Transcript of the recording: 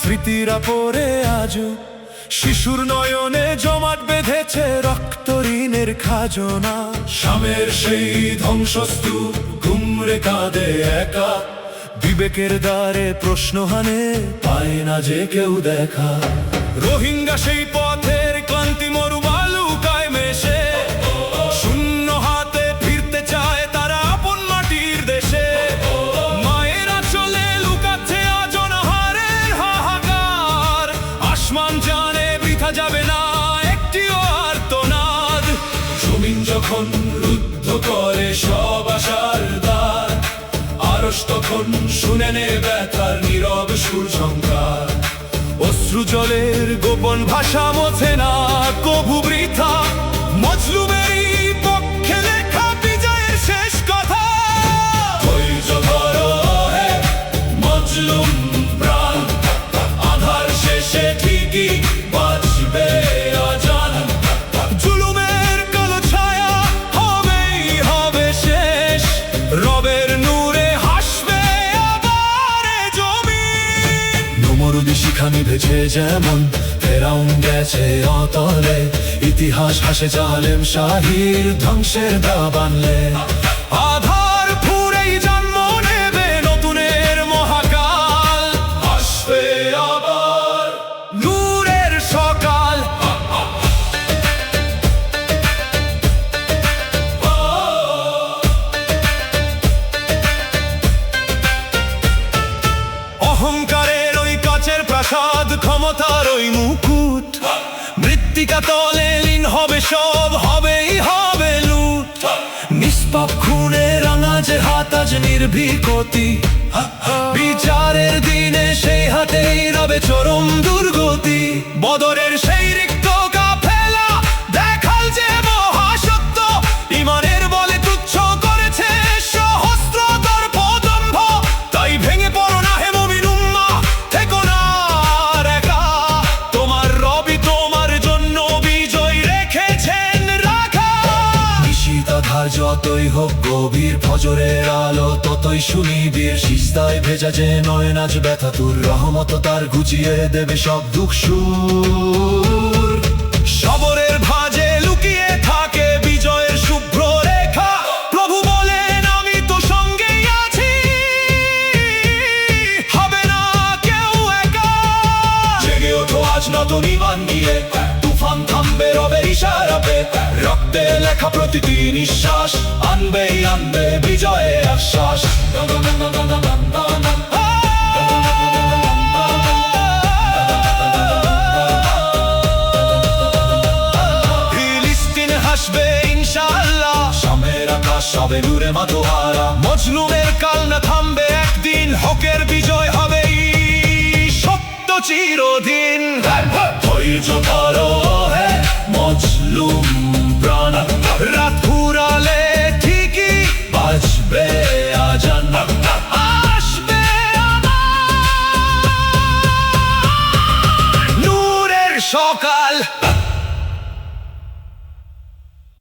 স্মৃতিরা পড়ে আজও শিশুর নয়নে জমাট বেঁধেছে রক্ত ঋণের খাজনা। শামের সেই ধ্বংসস্তূপ ঘুমরে কাঁদে একা, বিবেকের দ্বারে প্রশ্ন হানে পায় না যে কেউ দেখা। রোহিঙ্গা সেই পথের ক্লান্তি মরুবালুকায় মেশে, শূন্য হাতে ফিরতে চায় তারা আপন মাটির দেশে। মায়েরা চলে লুকাচ্ছে আজ অনাহারের হাহাকার, আসমান জানে বৃথা যাবে না একটিও আর্তনাদ। জমিন যখন রুদ্ধ করে সব আশার দ্বার, আরশ তখন শুনে নে ব্যথার নীরব সুর ঝংকার। অশ্রু জলের গোপন ভাষা মোছে না কভু বৃথা, মজলুমেরই পক্ষে লেখা বিজয়ের শেষ কথা। ধৈর্য ধরো হে মজলুম প্রাণ, আধার শেষে ঠিকই বাঁচবে আজান। জুলুমের কালো ছায়া হবেই হবে শেষ, রবের নূরে হাসবে আবার এ জমিন। নমরুদি শিখা নিভেছে যেমন, ফেরাউন গেছে অতলে, ইতিহাস হাসে জালেম শাহির ধ্বংসের দাবানলে। আধার ফুরেই জন্ম নেবে নতুনের মহাকাল, আসবে আবার নূরের সকাল। অহংকারের ওই কাচের প্রাসাদ, ক্ষমতার ওই মুকুট, মৃত্তিকা তলে লীন হবে সব, হবেই হবে লুট। নিষ্পাপ খুনে রাঙা যে হাত আজ নির্ভীকতি, বিচারের দিনে সেই হাতেই রবে চরম দুর্গতি। বদরের সেই রিক্ত কাফেলা দেখাল যে মহাসত্য, ইমানের বলে তুচ্ছ করেছে সহস্র দর্পদম্ভ। তাই ভেঙে পড়ো না হে মুমিন উম্মাহ, থেকো না আর একা, তোমার রবি তোমার জন্য বিজয় রেখেছেন রাখা। নিশীত আধার যতই হোক গভীর, ফজরের আলো ততই সুনিবিড়। সিজদায় ভেজা যে নয়ন আজ ব্যথা তুর, রহমত তার ঘুচিয়ে দেবে সব দুঃখ সুর। সবরের ভাঁজে লুকিয়ে থাকে বিজয়ের শুভ্র রেখা, প্রভু বলেন আমি তো সঙ্গেই আছি, হবে না কেউ একা। জেগে ওঠো আজ নতুন ঈমান নিয়ে, তুফান থামবে রবের ইশারাতে। রক্তে লেখা প্রতিটি নিঃশ্বাস আনবেই আনবে বিজয়ের আশ্বাস। ফিলিস্তিন হাসবে ইনশাআল্লাহ, শামের আকাশ সবে নূরে মাতোয়ারা। মজলুমের কান্না থামবে একদিন, হকের বিজয় হবেই সত্য চিরদিন। ধৈর্য ধরো